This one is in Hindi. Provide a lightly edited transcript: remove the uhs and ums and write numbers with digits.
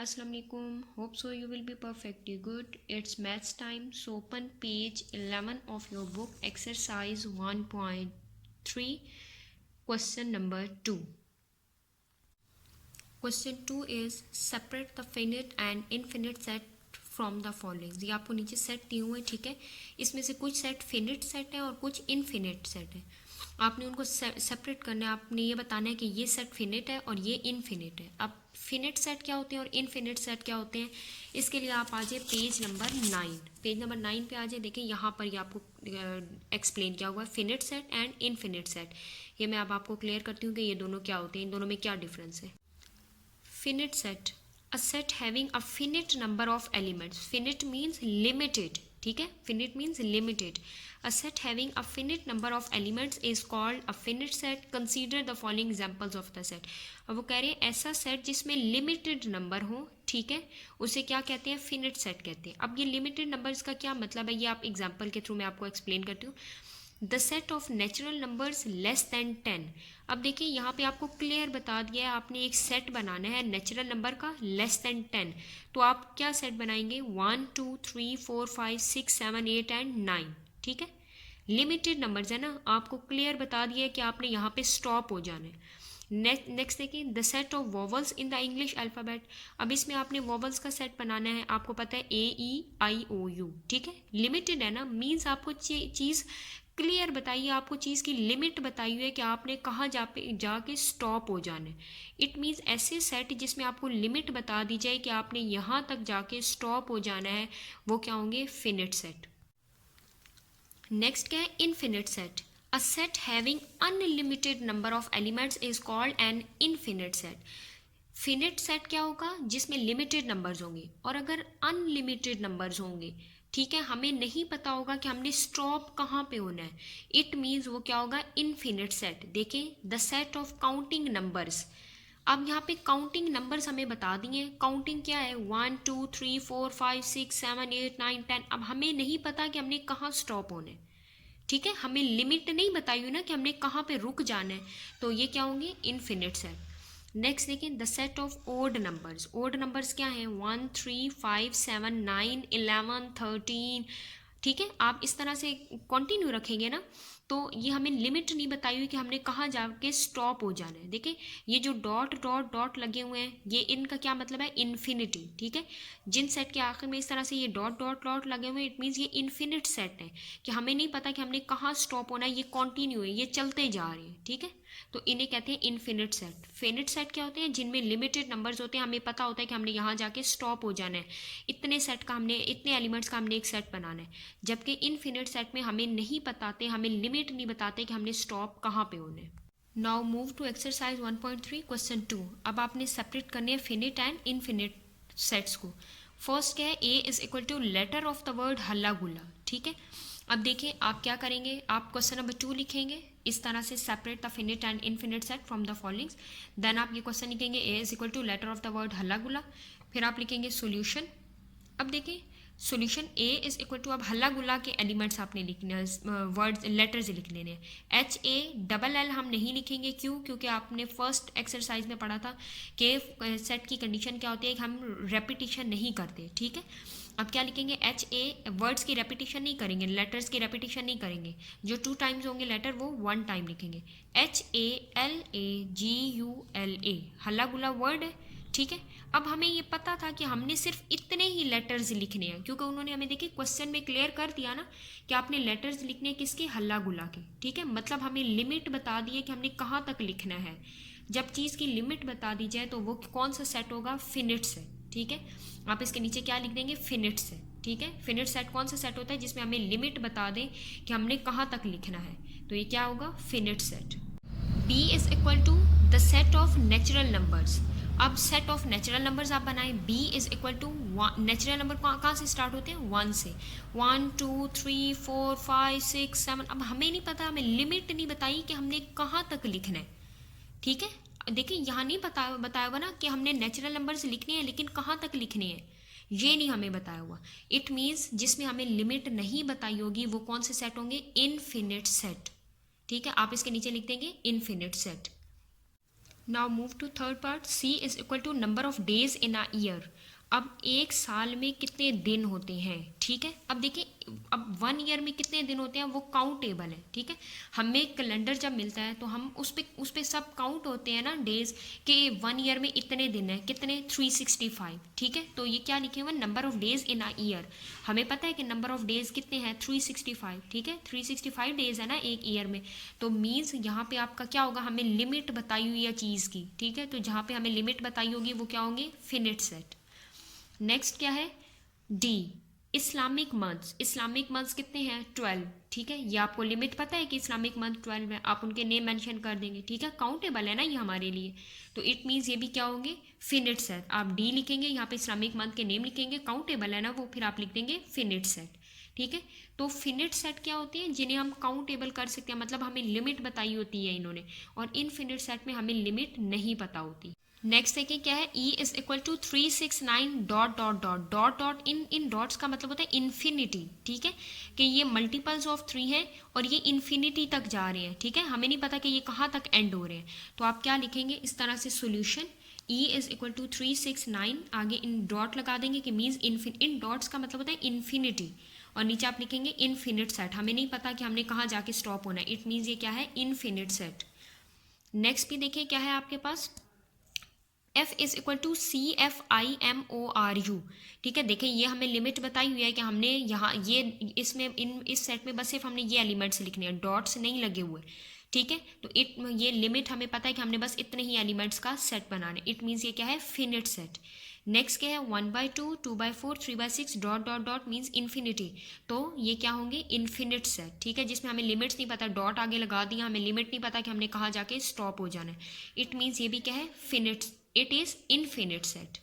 Assalamu alaikum. Hope so you will be perfectly good. It's maths time. So open page 11 of your book, exercise 1.3, question number 2. Question 2 is separate the finite and infinite set from the following. ये आपको नीचे सेट दिए हुए हैं, ठीक है। इसमें से कुछ सेट फिनिट सेट है और कुछ इनफिनिट सेट है। आपने उनको सेपरेट करना है। आपने ये बताना है कि ये सेट फिनिट है और ये इनफिनिट है। अब फिनिट सेट क्या होते हैं और इनफिनिट सेट क्या होते हैं, इसके लिए आप आ जाए पेज नंबर 9। पेज नंबर 9 पे आ जाए। देखिए यहाँ पर ये आपको एक्सप्लेन किया हुआ है finite set and infinite set. ये मैं अब आपको क्लियर करती हूँ कि ये दोनों क्या होते हैं, इन दोनों में क्या डिफरेंस है। Finite set, a set having a finite number of elements. Finite means limited, ठीक है। finite means limited. A set having a finite number of elements is called a finite set. Consider the following examples of the set. अब वो कह रहे हैं ऐसा सेट जिसमें लिमिटेड नंबर हो, ठीक है, उसे क्या कहते हैं, फिनिट सेट कहते हैं। अब ये लिमिटेड नंबर इसका क्या मतलब है, ये आप एग्जाम्पल के थ्रू मैं आपको एक्सप्लेन करती हूँ। The set of natural numbers less than 10। अब देखिए यहाँ पे आपको क्लियर बता दिया है, आपने एक सेट बनाना है नेचुरल नंबर का लेस दैन 10। तो आप क्या सेट बनाएंगे, 1 2 3 4 5 6 7 8 एंड 9, ठीक है। लिमिटेड नंबर्स है ना, आपको क्लियर बता दिया है कि आपने यहाँ पे स्टॉप हो जाना है। नेक्स्ट देखिए, the set of vowels in the English alphabet. अब इसमें आपने वॉवल्स का सेट बनाना है। आपको पता है AEIOU, ठीक है। लिमिटेड है ना, मीन्स आपको चीज़ क्लियर बताइए, आपको चीज़ की लिमिट बताई हुई है कि आपने कहाँ जाके स्टॉप हो जाना है। इट मीन्स ऐसे सेट जिसमें आपको लिमिट बता दी जाए कि आपने यहाँ तक जाके स्टॉप हो जाना है, वो क्या होंगे, फिनिट सेट। नेक्स्ट क्या है, infinite set. A set having unlimited number of elements is called an infinite set. Finite set क्या होगा, जिसमें लिमिटेड नंबर्स होंगे, और अगर अनलिमिटेड नंबर्स होंगे, ठीक है, हमें नहीं पता होगा कि हमने स्टॉप कहाँ पे होना है, इट मीन्स वो क्या होगा, इनफिनिट सेट। देखिए, the set of counting numbers. अब यहाँ पे काउंटिंग नंबर्स हमें बता दिए। काउंटिंग क्या है, 1 2 3 4 5 6 7 8 9 10। अब हमें नहीं पता कि हमने कहाँ स्टॉप होना है, ठीक है, हमें लिमिट नहीं बताई हुई ना कि हमने कहाँ पे रुक जाना है, तो ये क्या होंगे, इनफिनिट सेट। नेक्स्ट देखिए, the set of odd numbers. Odd numbers क्या हैं, 1 3 5 7 9 11 13, ठीक है। आप इस तरह से कंटिन्यू रखेंगे ना, तो ये हमें लिमिट नहीं बताई हुई कि हमने कहाँ जाके स्टॉप हो जाना है। देखिए, ये जो डॉट डॉट डॉट लगे हुए हैं, ये इनका क्या मतलब है, इन्फिनिटी, ठीक है। जिन सेट के आखिर में इस तरह से ये डॉट डॉट डॉट लगे हुए हैं, इट मीन्स ये इन्फिनिट सेट है कि हमें नहीं पता कि हमने कहाँ स्टॉप होना है, ये कॉन्टिन्यू है, ये चलते जा रहे हैं, ठीक है। तो इन्हें कहते हैं इनफिनिट सेट। फिनिट सेट क्या होते हैं, जिनमें लिमिटेड नंबर्स होते हैं, हमें पता होता है कि हमने यहाँ जाके स्टॉप हो जाना है, इतने सेट का हमने, इतने एलिमेंट्स का हमने एक सेट बनाना है। जबकि इनफिनिट सेट में हमें नहीं बताते, हमें लिमिट नहीं बताते कि हमने स्टॉप कहाँ पे होना है। Now move to exercise 1.3 question 2। अब आपने सेपरेट करने हैं फिनिट एंड इनफिनिट सेट्स को। फर्स्ट क्या है, A is equal to letter of the word हल्ला गुल्ला, ठीक है। अब देखिए, आप क्या करेंगे, आप क्वेश्चन नंबर 2 लिखेंगे इस तरह से, separate the finite and infinite set from the followings. Then आप ये क्वेश्चन लिखेंगे, A is equal to letter of the word हल्ला गुल्ला। फिर आप लिखेंगे सोल्यूशन। अब देखिए, solution A is equal to, अब हल्ला गुल्ला के एलिमेंट्स आपने लिखने हैं, वर्ड्स लेटर्स लिख लेने हैं। HALL हम नहीं लिखेंगे, क्यों, क्योंकि आपने फर्स्ट एक्सरसाइज में पढ़ा था कि सेट की कंडीशन क्या होती है कि हम रेपिटिशन नहीं करते, ठीक है। अब क्या लिखेंगे, वर्ड्स की रेपिटिशन नहीं करेंगे, लेटर्स की रेपिटिशन नहीं करेंगे। जो 2 टाइम्स होंगे लेटर, वो 1 टाइम लिखेंगे। HALLAGULA हल्ला गुल्ला वर्ड है, ठीक है। अब हमें ये पता था कि हमने सिर्फ इतने ही लेटर्स लिखने हैं, क्योंकि उन्होंने हमें देखिए क्वेश्चन में क्लियर कर दिया ना कि आपने लेटर्स लिखने हैं किसके, हल्ला गुल्ला के, ठीक है। मतलब हमें लिमिट बता दी है कि हमने कहाँ तक लिखना है। जब चीज़ की लिमिट बता दी जाए तो वो कौन सा सेट होगा, फिनिट सेट, ठीक है। आप इसके नीचे क्या लिख देंगे, फिनिट सेट, ठीक है। फिनिट सेट कौन सा सेट होता है, जिसमें हमें लिमिट बता दें कि हमने कहाँ तक लिखना है, तो ये क्या होगा, finite set. B is equal to the set of natural numbers. अब सेट ऑफ नेचुरल नंबर्स आप बनाएं। B is equal to, natural number कहाँ से स्टार्ट होते हैं, 1 से। 1 2 3 4 5 6 7। अब हमें नहीं पता, हमें लिमिट नहीं बताई कि हमने कहाँ तक लिखना है, ठीक है। देखिए, यहाँ नहीं बताया हुआ ना कि हमने नेचुरल नंबर्स लिखने हैं, लेकिन कहाँ तक लिखने हैं ये नहीं हमें बताया हुआ। इट मीन्स जिसमें हमें लिमिट नहीं बताई होगी वो कौन से सेट होंगे, इनफिनिट सेट, ठीक है। आप इसके नीचे लिख देंगे infinite set. Now move to third part. C is equal to number of days in a year. अब एक साल में कितने दिन होते हैं, ठीक है. अब देखिए, अब 1 ईयर में कितने दिन होते हैं वो काउंटेबल है, ठीक है. हमें कैलेंडर जब मिलता है तो हम उस पे सब काउंट होते हैं ना डेज, कि 1 ईयर में इतने दिन है, कितने 365, ठीक है. तो ये क्या लिखे हुए, number of days in a year. हमें पता है कि नंबर ऑफ डेज कितने हैं, 365, ठीक है. 365 डेज है ना एक ईयर में. तो मीन्स यहाँ पे आपका क्या होगा, हमें लिमिट बताई हुई है चीज़ की, ठीक है. तो जहाँ पे हमें लिमिट बताई होगी वो क्या होंगे, फिनिट सेट. नेक्स्ट क्या है, D, Islamic months. Islamic months कितने हैं, 12, ठीक है. ये आपको लिमिट पता है कि इस्लामिक मंथ 12 है, आप उनके नेम मेंशन कर देंगे, ठीक है. काउंटेबल है ना ये हमारे लिए. तो इट मीन्स ये भी क्या होंगे, फिनिट सेट. आप डी लिखेंगे, यहाँ पे इस्लामिक मंथ के नेम लिखेंगे, काउंटेबल है ना वो, फिर आप लिख देंगे फिनिट सेट, ठीक है. तो फिनिट सेट क्या होते हैं, जिन्हें हम काउंटेबल कर सकते हैं, मतलब हमें लिमिट बताई होती है इन्होंने, और इनफिनिट सेट में हमें लिमिट नहीं पता होती. नेक्स्ट देखिए क्या है, E is equal to 369 dot dot dot dot dot. इन डॉट्स का मतलब होता है इन्फिनिटी, ठीक है. कि ये मल्टीपल्स ऑफ 3 हैं और ये इन्फिनिटी तक जा रहे हैं, ठीक है. हमें नहीं पता कि ये कहाँ तक एंड हो रहे हैं. तो आप क्या लिखेंगे इस तरह से, solution E is equal to 369, आगे इन डॉट लगा देंगे कि मीन्स इन डॉट्स का मतलब होता है इन्फिनिटी, और नीचे आप लिखेंगे इनफिनिट सेट. हमें नहीं पता कि हमने कहाँ जाके स्टॉप होना है, इट मीन्स ये क्या है, इनफिनिट सेट. नेक्स्ट भी देखिए क्या है आपके पास, F is equal to CFIMORU, ठीक है. देखिए ये हमें लिमिट बताई हुई है कि हमने यहाँ ये इसमें इस सेट में बस सिर्फ हमने ये एलिमेंट्स लिखने हैं, डॉट्स नहीं लगे हुए, ठीक है. तो ये लिमिट हमें पता है कि हमने बस इतने ही एलिमेंट्स का सेट बनाना है. इट मीन्स ये क्या है, फिनिट सेट. नेक्स्ट क्या है, 1/2, 2/4, 3/6 dot dot dot means infinity. तो ये क्या होंगे, इन्फिनिट सेट, ठीक है. जिसमें हमें लिमिट्स नहीं पता, डॉट आगे लगा दिया, हमें लिमिट नहीं पता कि हमने कहाँ जाके स्टॉप हो जाना है. इट मीन्स ये भी क्या है, finite, it is infinite set.